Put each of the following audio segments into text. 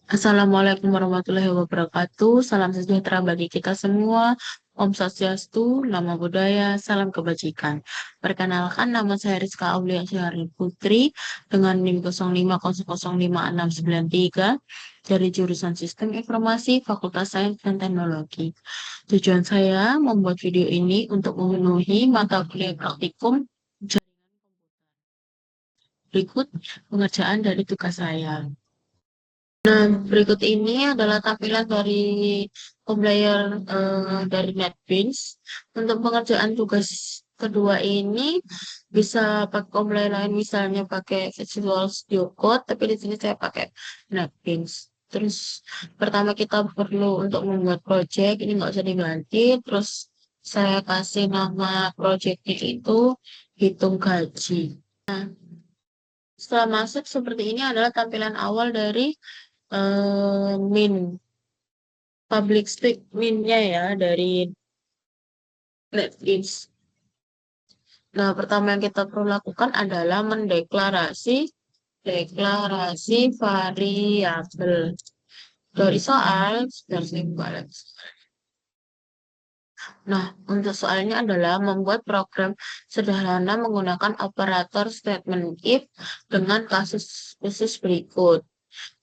Assalamualaikum warahmatullahi wabarakatuh. Salam sejahtera bagi kita semua. Om Swastiastu, Namo Buddhaya, salam kebajikan. Perkenalkan, nama saya Rizka Aulia Syahri Putri dengan NIM 05005693 dari jurusan Sistem Informasi Fakultas Sains dan Teknologi. Tujuan saya membuat video ini untuk memenuhi mata kuliah praktikum jaringan komputer. Berikut pengerjaan dari tugas saya. Nah, berikut ini adalah tampilan dari pembelajar dari NetBeans. Untuk pengerjaan tugas kedua ini bisa pakai pembelajar lain, misalnya pakai Visual Studio Code, tapi di sini saya pakai NetBeans. Terus pertama kita perlu untuk membuat project, ini nggak usah diganti. Terus saya kasih nama projectnya itu hitung gaji. Setelah masuk seperti ini adalah tampilan awal dari min public statement-nya ya dari Netflix. Nah, pertama yang kita perlu lakukan adalah deklarasi variabel. Dari soal, sudah saya balik. Nah, untuk soalnya adalah membuat program sederhana menggunakan operator statement if dengan kasus khusus berikut.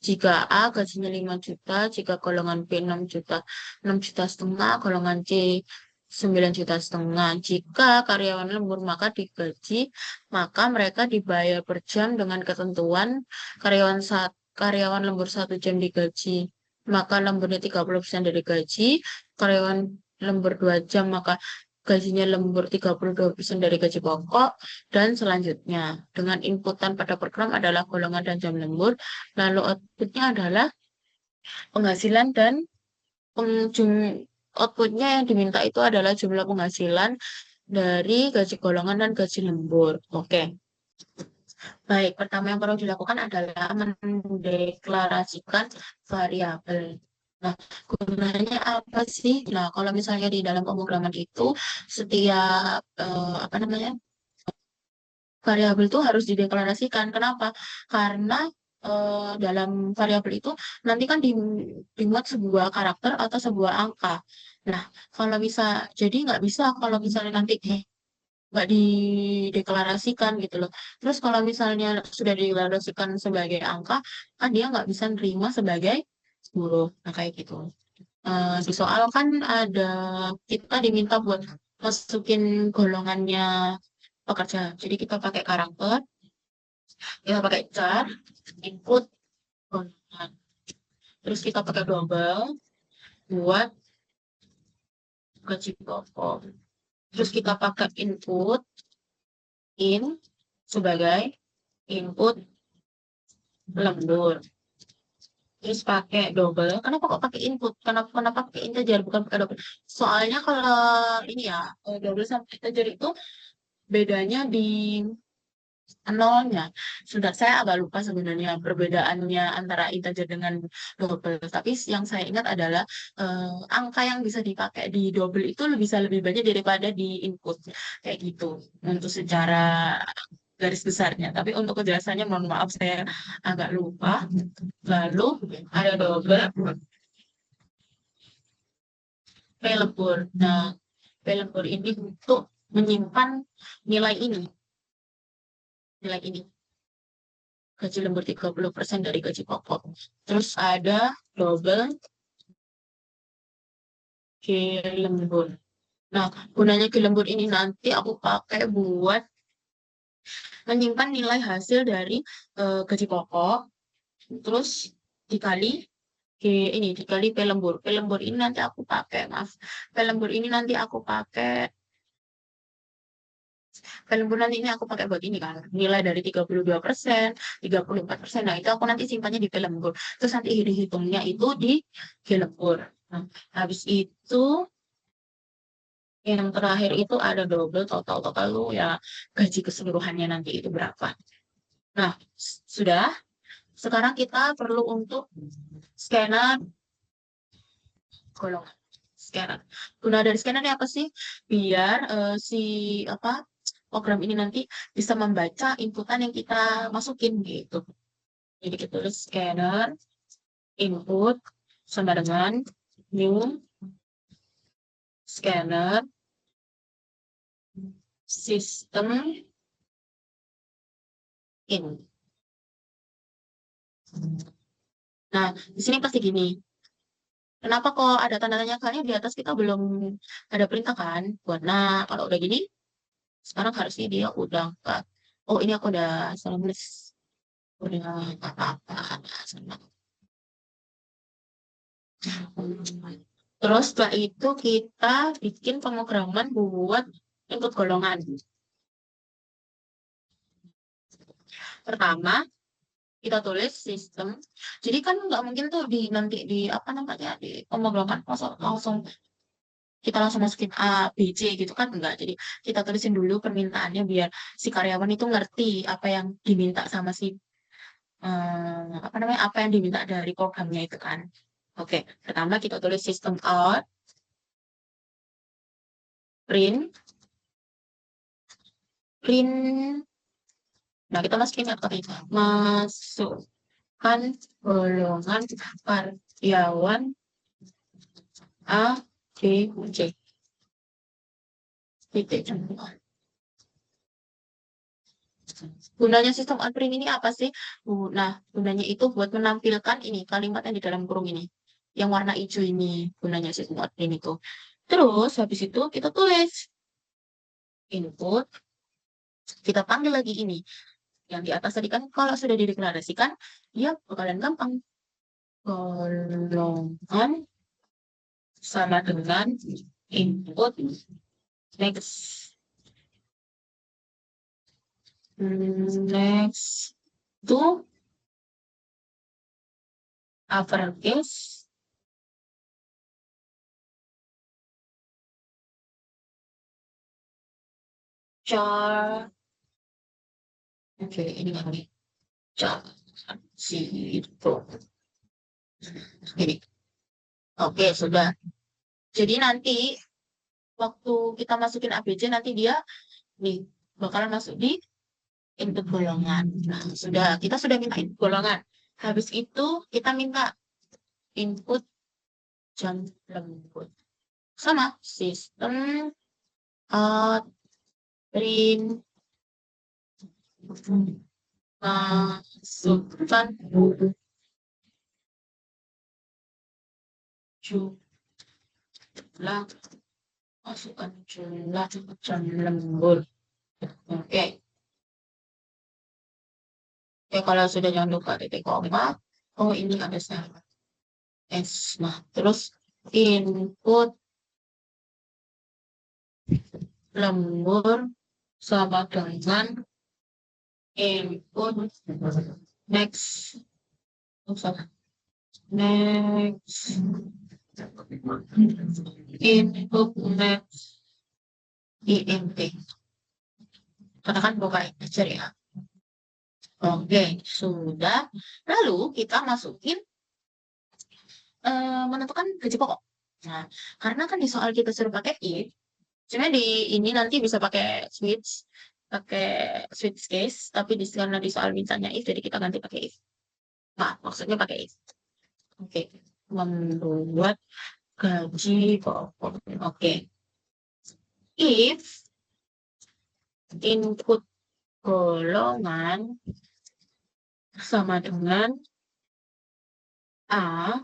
Jika A gajinya 5 juta, jika golongan B 6 juta, 6 juta setengah, golongan C 9 juta setengah. Jika karyawan lembur maka digaji, maka mereka dibayar per jam dengan ketentuan karyawan lembur 1 jam digaji, maka lemburnya 30% dari gaji, karyawan lembur 2 jam maka gajinya lembur 32% dari gaji pokok, dan selanjutnya. Dengan inputan pada program adalah golongan dan jam lembur, lalu outputnya adalah penghasilan dan pengjum outputnya yang diminta itu adalah jumlah penghasilan dari gaji golongan dan gaji lembur. Oke. Baik, pertama yang perlu dilakukan adalah mendeklarasikan variabel. Nah, gunanya apa sih? Nah, kalau misalnya di dalam pemrograman itu setiap apa namanya? Variabel itu harus dideklarasikan. Kenapa? Karena dalam variabel itu nanti kan dimuat sebuah karakter atau sebuah angka. Nah, kalau bisa, jadi nggak bisa kalau misalnya nanti nggak dideklarasikan gitu loh. Terus kalau misalnya sudah dideklarasikan sebagai angka, kan dia nggak bisa nerima sebagai 10. Nah, kayak gitu. Di soal kan ada, kita diminta buat masukin golongannya pekerja. Jadi kita pakai karakter, kita pakai char, input, golongan. Terus kita pakai double buat gaji pokok. Terus kita pakai input, in, sebagai input lembur. Terus pakai double. Kenapa kok pakai input? Kenapa pakai integer bukan pakai double? Soalnya kalau ini ya, double sama integer itu bedanya di nolnya. Sudah saya agak lupa sebenarnya perbedaannya antara integer dengan double. Tapi yang saya ingat adalah angka yang bisa dipakai di double itu bisa lebih banyak daripada di input. Kayak gitu. Untuk secara garis besarnya. Tapi untuk kejelasannya mohon maaf saya agak lupa. Lalu ada double P lembur. Nah, P lembur ini untuk menyimpan nilai ini. Nilai ini. Gaji lembur 30% dari gaji pokok. Terus ada double G lembur. Nah, gunanya G lembur ini nanti aku pakai buat menyimpan nilai hasil dari gaji pokok. Terus dikali G ini, dikali P lembur. P lembur ini nanti aku pakai, maaf. P lembur ini nanti aku pakai Film nanti ini aku pakai buat ini kan. Nilai dari 32%, 34%. Nah, itu aku nanti simpannya di film Gur. Terus nanti hitungnya itu di film Gur. Nah, habis itu yang terakhir itu ada double total lu ya gaji keseluruhannya nanti itu berapa. Nah, sudah. Sekarang kita perlu untuk scanner golongan. Scanner. Guna dari scanner ini apa sih? Biar si apa program ini nanti bisa membaca inputan yang kita masukin gitu. Jadi kita tulis scanner input sama dengan new scanner system in. Nah, di sini pasti gini. Kenapa kok ada tanda tanya? Karena di atas kita belum ada perintah kan? Buat nah, kalau udah gini, sekarang harusnya dia udah enggak. Oh, ini aku udah salah nulis. Udah apa-apa. Terus setelah itu kita bikin pemrograman buat input golongan. Pertama, kita tulis sistem. Jadi kan nggak mungkin tuh di nanti di apa namanya di pemrograman langsung kita langsung masukin A, B, C gitu kan enggak. Jadi kita tulisin dulu permintaannya biar si karyawan itu ngerti apa yang diminta sama si apa namanya apa yang diminta dari programnya itu kan. Oke, pertama kita tulis sistem out print print. Nah, kita masukin apa itu? Masukkan golongan karyawan A, B, C. Titik. Gunanya sistem on print ini apa sih? Nah, gunanya itu buat menampilkan ini kalimat yang di dalam kurung ini. Yang warna hijau ini gunanya sistem on print itu. Terus habis itu kita tulis input, kita panggil lagi ini. Yang di atas tadi kan kalau sudah dideklarasikan, dia bakalan gampang. Golongan sama dengan input next. Next to uppercase char. Oke, ini kan nih. Char. Itu. Ini. Oke, sudah. Jadi nanti waktu kita masukin ABC nanti dia nih bakalan masuk di input golongan. Nah, kita sudah minta input golongan. Habis itu kita minta input jam lembut. Sama sistem out print masukkan jumlah masukkan jumlah jam lembur. Oke. Ya, kalau sudah jangan lupa titik koma. Oh, ini ada salah. S. Nah, terus input lembur sama dengan input next. Oh, salah. Next. Input next. INT. Karena kan bukan integer ya. Oke, sudah. Lalu kita masukin menentukan gaji pokok. Nah, karena kan di soal kita suruh pakai if, sebenarnya di ini nanti bisa pakai switch case, tapi karena di soal mintanya if, jadi kita ganti pakai if. Nah, maksudnya pakai if. Oke, membuat gaji pokok. Oke, if input golongan sama dengan A,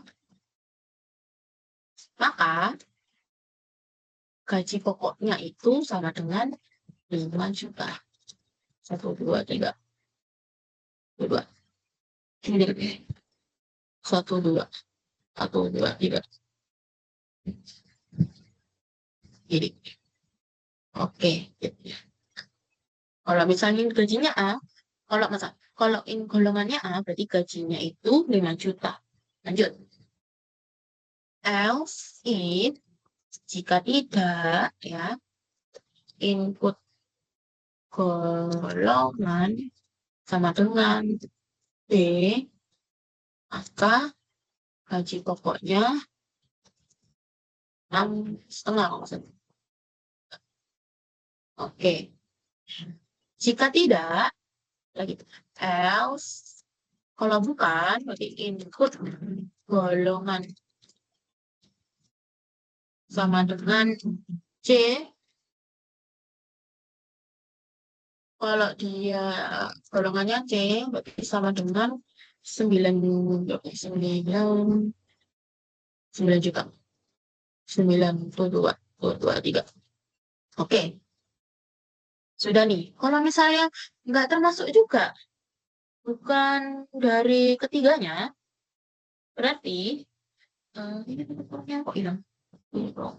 maka gaji pokoknya itu sama dengan 5 juta. 1, 2, 3. 2. 1, 2. 1, 2, 3. Jadi, oke. Kalau misalnya gajinya A, kalau golongannya A, berarti gajinya itu 5 juta. Lanjut. Else if, jika tidak, ya, input golongan sama dengan B, maka gaji pokoknya 6,5 maksudnya. Oke. Jika tidak, lagi else, kalau bukan, berarti input golongan sama dengan C. Kalau dia golongannya C, berarti sama dengan 9, 9, 9 juta. 9 tuh 2, tuh 2, 3. Oke, sudah nih. Kalau misalnya nggak termasuk juga, bukan dari ketiganya, berarti ini tutupnya kok hilang? Ini kok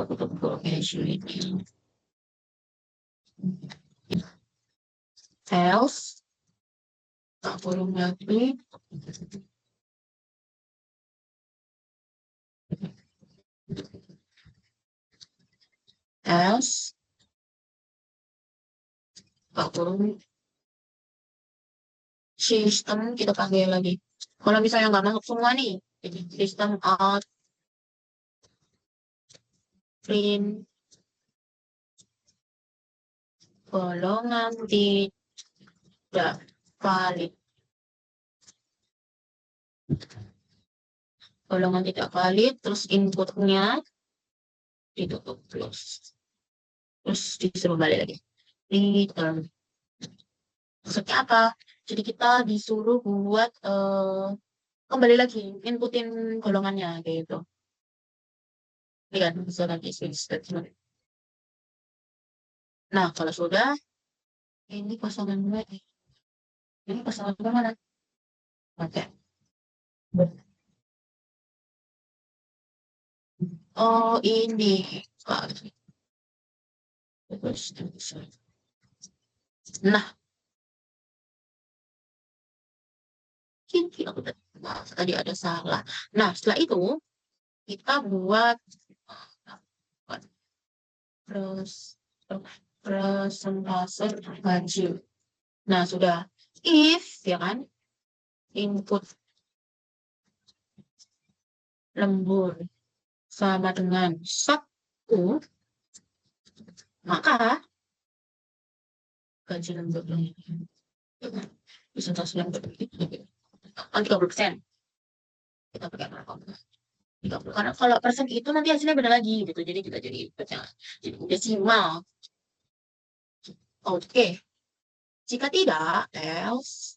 tutup ini. Else, tak kurung lagi. Else, tak kurung sistem kita panggil lagi. Kalau misalnya nggak masuk semua nih, jadi sistem out print golongan tidak valid. Golongan tidak valid, terus inputnya ditutup close. Terus disuruh balik lagi. Return. Maksudnya apa? Jadi kita disuruh buat kembali lagi, inputin golongannya gitu. Ini kan bisa lagi switch statement. Nah, kalau sudah, ini pasangan gue. Ini pasangan gue mana? Oke. Oh, ini. Nah, ini aku tadi ada salah. Nah, setelah itu kita buat presentase baju. Nah, sudah. If, ya kan, input lembur sama dengan 1, maka gaji lembur presentase lembur kan 30%. Kita pakai berapa? 30. Karena kalau persen itu nanti hasilnya beda lagi gitu. Jadi kita jadi desimal. Oke. Jika tidak, else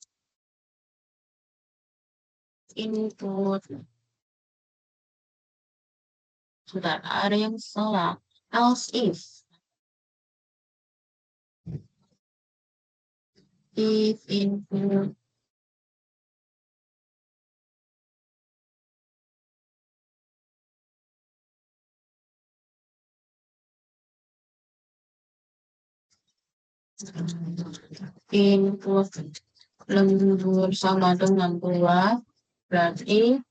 input. Sudah ada yang salah. Else if input lembur sama dengan 2, berarti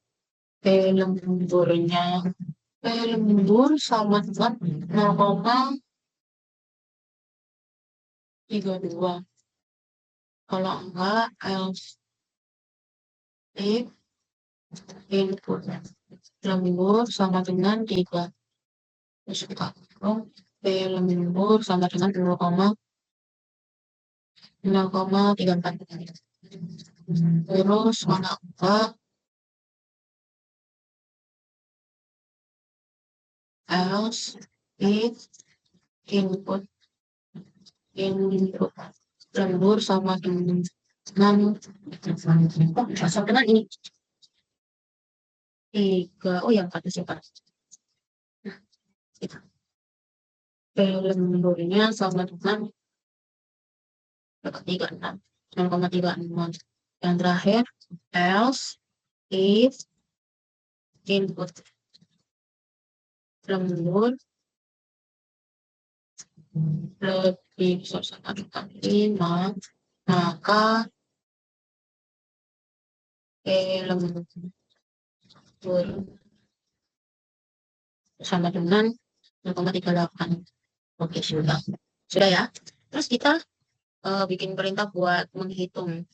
P lemburnya P lembur sama dengan 0,32. Kalau enggak, else if input lembur sama dengan 3. Terus kita P lembur sama dengan 0,34. Terus mana enggak, else if input lembur sama dengan sama dengan ini 3. Oh ya, 4 sih 4. Lemburnya sama dengan 0,36. 0,36. Yang terakhir, else if input lembur lebih besar sama dengan 5, maka lembur sama dengan 0,38. Oke, sudah. Sudah ya. Terus kita bikin perintah buat hitung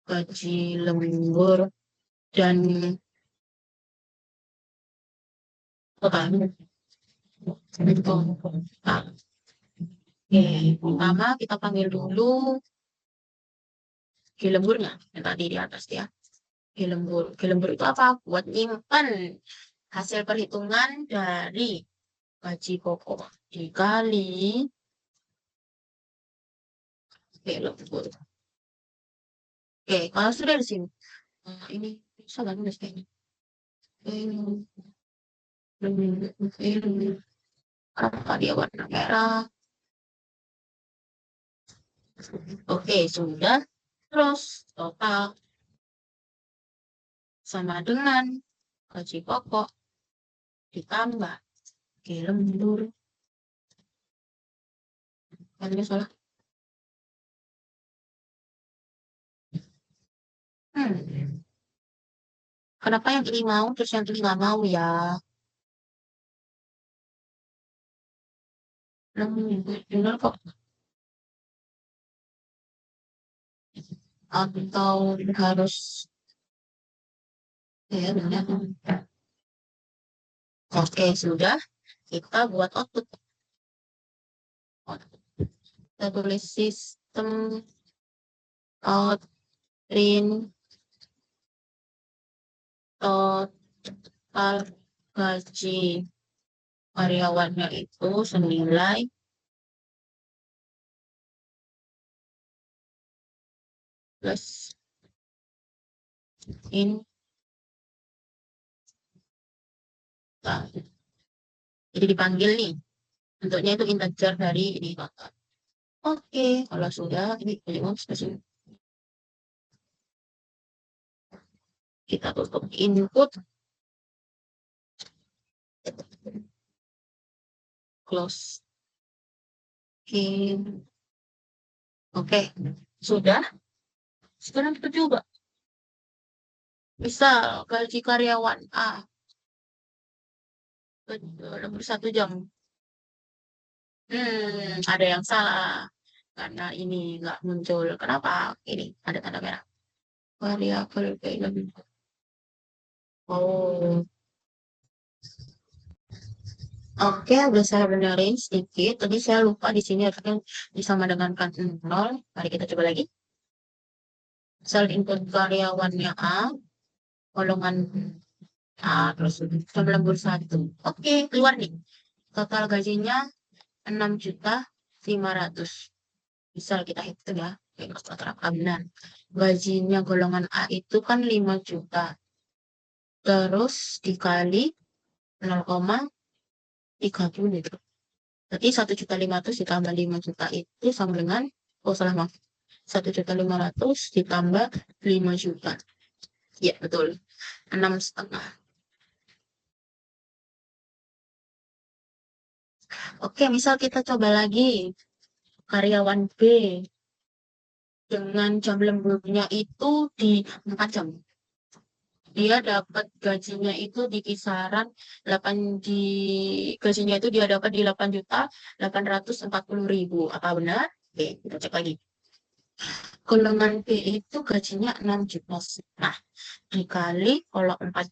gaji lembur dan total. Nah, pertama kita panggil dulu gaji lemburnya yang tadi di atas ya. lembur. Lembur itu apa? Buat nyimpen hasil perhitungan dari gaji pokok dikali lembur. Oke, kalau sudah di sini, ini bisa nggak nulis kayaknya? Apa dia warna merah? Oke, sudah. Terus total sama dengan gaji pokok ditambah lembur. Ini salah. Kenapa yang ini mau terus yang ini nggak mau ya? Bener kok. Atau harus ya benar. Oke, sudah. Kita buat output. Kita tulis sistem out print total gaji karyawannya itu senilai plus in. Jadi dipanggil nih. Bentuknya itu integer dari ini total. Oke, kalau sudah ini kita tutup input close. Oke, sudah. Sekarang kita coba. Misal gaji karyawan A lembur 1 jam. Ada yang salah karena ini nggak muncul. Kenapa? Ini ada tanda merah. Variabel payment. Oh, oke, udah saya benerin sedikit. Tadi saya lupa di sini harusnya disama dengan kan 0. Mari kita coba lagi. Misal input karyawannya A, golongan A, terus jam lembur 1. Oke, keluar nih. Total gajinya 6.500.000. Misal kita hitung ya. Benar. Gajinya golongan A itu kan 5 juta. Terus dikali 0,30 itu. Berarti 1.500.000 ditambah 5 juta itu sama dengan, oh salah maaf, 1.500.000 ditambah 5 juta. Ya, betul. 6,5. Oke, misal kita coba lagi. Karyawan B dengan jam lemburnya itu di 4 jam. Dia dapat gajinya itu di kisaran 8 di gajinya itu dia dapat di 8.840.000. Apa benar? Oke, kita cek lagi. Golongan B itu gajinya 6 juta. Nah, dikali kalau 4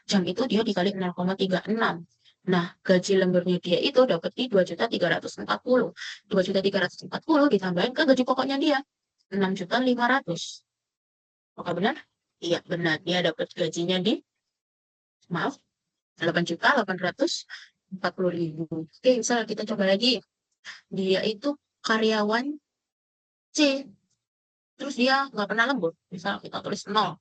jam itu dia dikali 0,36. Nah, gaji lemburnya dia itu dapat di 2.340. 2.340 ditambahin ke gaji pokoknya dia 6.500. Apakah benar? Iya, benar. Dia dapat gajinya di, maaf, 8.840.000. Oke, misalnya kita coba lagi. Dia itu karyawan C. Terus dia nggak pernah lembur. Misal kita tulis 0.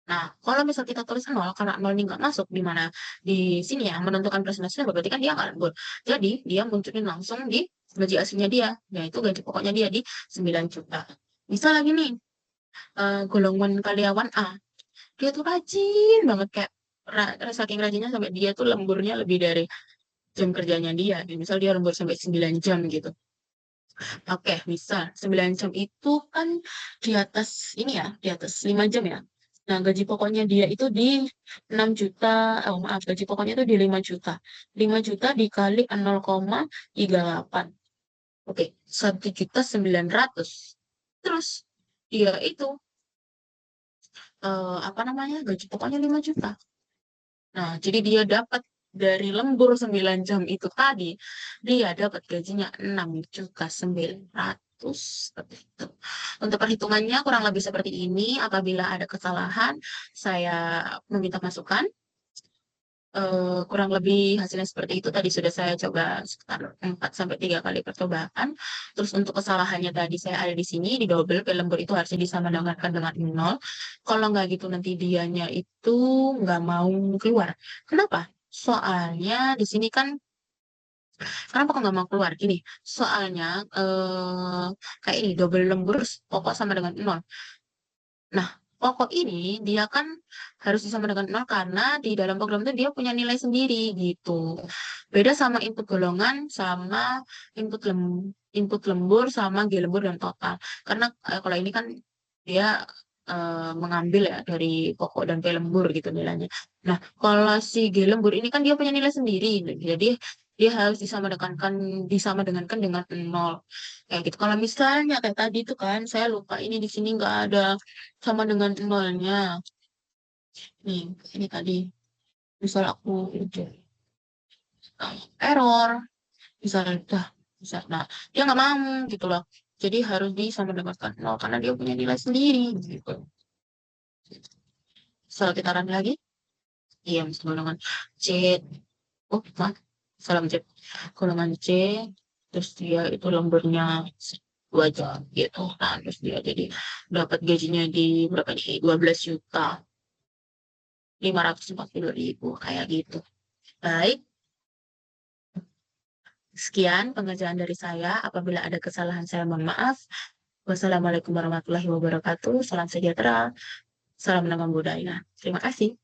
Nah, kalau misal kita tulis 0, karena 0 ini nggak masuk, di mana di sini ya, menentukan presentasinya, berarti kan dia nggak lembur. Jadi, dia munculin langsung di gaji aslinya dia, yaitu gaji pokoknya dia di 9 juta. Misal lagi nih, golongan karyawan A. Dia tuh rajin banget, kayak saking rajinnya sampai dia tuh lemburnya lebih dari jam kerjanya dia. Misal dia lembur sampai 9 jam gitu. Oke, misal 9 jam itu kan di atas ini ya, di atas 5 jam ya. Nah, gaji pokoknya dia itu di 6 juta, oh maaf, gaji pokoknya itu di 5 juta. 5 juta dikali 0,38. Oke, 1.900.000. Terus dia itu apa namanya? Gaji pokoknya 5 juta. Nah, jadi dia dapat dari lembur 9 jam itu tadi, dia dapat gajinya 6.900.000. seperti itu. Untuk perhitungannya kurang lebih seperti ini. Apabila ada kesalahan, saya meminta masukan. Kurang lebih hasilnya seperti itu. Tadi sudah saya coba sekitar 4 sampai 3 kali percobaan. Terus untuk kesalahannya tadi saya ada di sini di double P lembur itu harusnya disamakan dengan nol. Kalau nggak gitu nanti dianya itu nggak mau keluar. Kenapa? Soalnya di sini kan kenapa kok nggak mau keluar? Gini, soalnya kayak ini double lembur pokok sama dengan nol. Nah, pokok ini dia kan harus sama dengan nol karena di dalam program itu dia punya nilai sendiri gitu. Beda sama input golongan sama input lem input lembur sama G lembur dan total. Karena kalau ini kan dia mengambil ya dari pokok dan P lembur gitu nilainya. Nah, kalau si G lembur ini kan dia punya nilai sendiri. Jadi dia harus disamadengankan dengan nol kayak gitu. Kalau misalnya kayak tadi itu kan saya lupa ini di sini nggak ada sama dengan nolnya. Nih, ini tadi misal aku itu error, misal dah, misal, nah dia nggak mau gitu loh. Jadi harus disama dengan nol karena dia punya nilai sendiri gitu. Misal kita run lagi, iya misal golongan C, oh maaf, salam C, golongan C, terus dia itu lemburnya 2 jam gitu. Nah, terus dia jadi dapat gajinya di berapa nih? 12.540.000 kayak gitu. Baik, sekian pengerjaan dari saya. Apabila ada kesalahan saya mohon maaf. Wassalamualaikum warahmatullahi wabarakatuh. Salam sejahtera. Salam menanam budaya. Terima kasih.